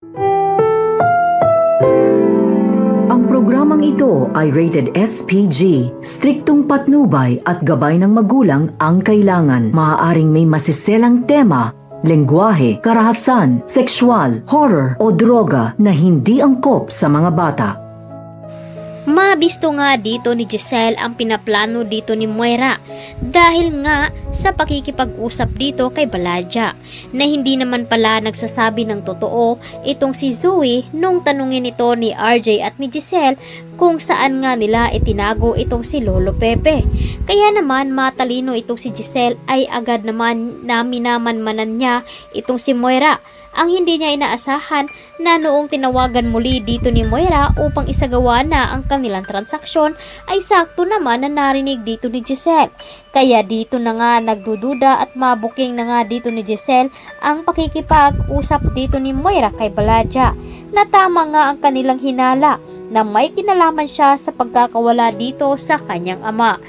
Ang programang ito ay rated SPG, striktong patnubay at gabay ng magulang ang kailangan. Maaaring may masiselang tema, lengguwahe, karahasan, sexual, horror o droga na hindi angkop sa mga bata. Mabisto nga dito ni Giselle ang pinaplano dito ni Moira dahil nga sa pakikipag-usap dito kay Baladja na hindi naman pala nagsasabi ng totoo itong si Zoe nung tanungin ito ni RJ at ni Giselle kung saan nga nila itinago itong si Lolo Pepe. Kaya naman matalino itong si Giselle ay agad naman na minamanmanan niya itong si Moira. Ang hindi niya inaasahan na noong tinawagan muli dito ni Moira upang isagawa na ang kanilang transaksyon ay sakto naman na narinig dito ni Giselle. Kaya dito na nga nagdududa at mabuking na nga dito ni Giselle ang pakikipag-usap dito ni Moira kay Baladja na tama nga ang kanilang hinala na may kinalaman siya sa pagkakawala dito sa kanyang ama.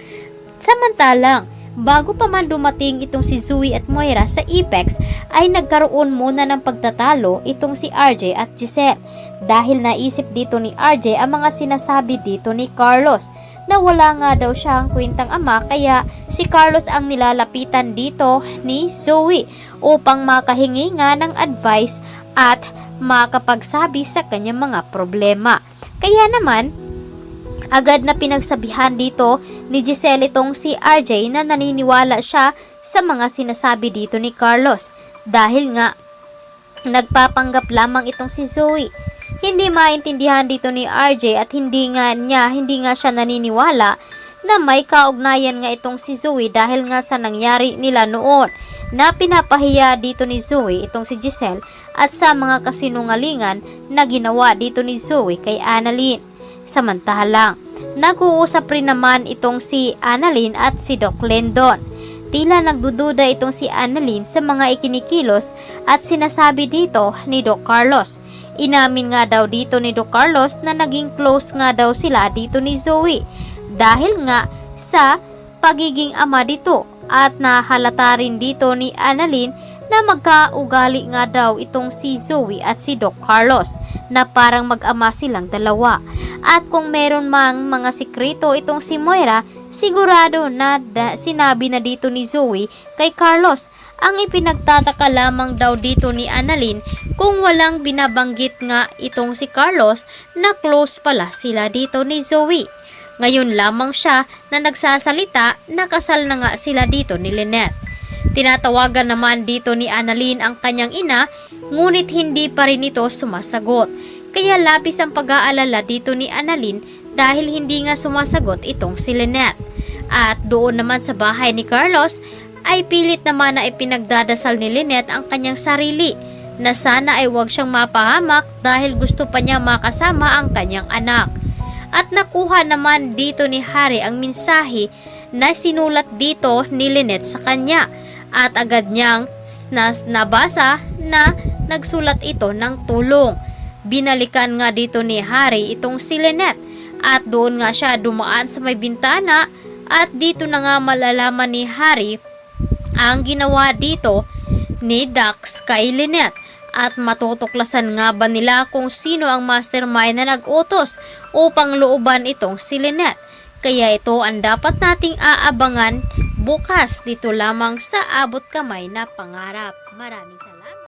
Samantalang, bago pa man dumating itong si Zoe at Moira sa Apex ay nagkaroon muna ng pagtatalo itong si RJ at Giselle dahil naisip dito ni RJ ang mga sinasabi dito ni Carlos na wala nga daw siyang kwentang ama kaya si Carlos ang nilalapitan dito ni Zoe upang makahingi nga ng advice at makapagsabi sa kanyang mga problema. Kaya naman agad na pinagsabihan dito ni Giselle itong si RJ na naniniwala siya sa mga sinasabi dito ni Carlos dahil nga nagpapanggap lamang itong si Zoe. Hindi maintindihan dito ni RJ at hindi nga siya naniniwala na may kaugnayan nga itong si Zoe dahil nga sa nangyari nila noon na pinapahiya dito ni Zoe itong si Giselle at sa mga kasinungalingan na ginawa dito ni Zoe kay Annalyn. Samantalang, nag-uusap rin naman itong si Annalyn at si Doc Lendon. Tila nagdududa itong si Annalyn sa mga ikinikilos at sinasabi dito ni Doc Carlos. Inamin nga daw dito ni Doc Carlos na naging close nga daw sila dito ni Zoe dahil nga sa pagiging ama dito at nahalata rin dito ni Annalyn na magkaugali nga daw itong si Zoe at si Doc Carlos na parang mag-ama silang dalawa. At kung meron mang mga sikreto itong si Moira, sigurado na sinabi na dito ni Zoe kay Carlos. Ang ipinagtataka lamang daw dito ni Annalyn kung walang binabanggit nga itong si Carlos na close pala sila dito ni Zoe. Ngayon lamang siya na nagsasalita na kasal na nga sila dito ni Lynette. Tinatawagan naman dito ni Annalyn ang kanyang ina, ngunit hindi pa rin ito sumasagot. Kaya labis ang pag-aalala dito ni Annalyn dahil hindi nga sumasagot itong si Lynette. At doon naman sa bahay ni Carlos ay pilit naman na ipinagdadasal ni Lynette ang kanyang sarili na sana ay huwag siyang mapahamak dahil gusto pa niya makasama ang kanyang anak. At nakuha naman dito ni Harry ang mensahe na sinulat dito ni Lynette sa kanya. At agad niyang nabasa na nagsulat ito ng tulong. Binalikan nga dito ni Harry itong si Lynette at doon nga siya dumaan sa may bintana at dito na nga malalaman ni Harry ang ginawa dito ni Dax kay Lynette at matutuklasan nga ba nila kung sino ang mastermind na nag-utos upang looban itong si Lynette. Kaya ito ang dapat nating aabangan bukas dito lamang sa Abot Kamay na Pangarap. Maraming salamat.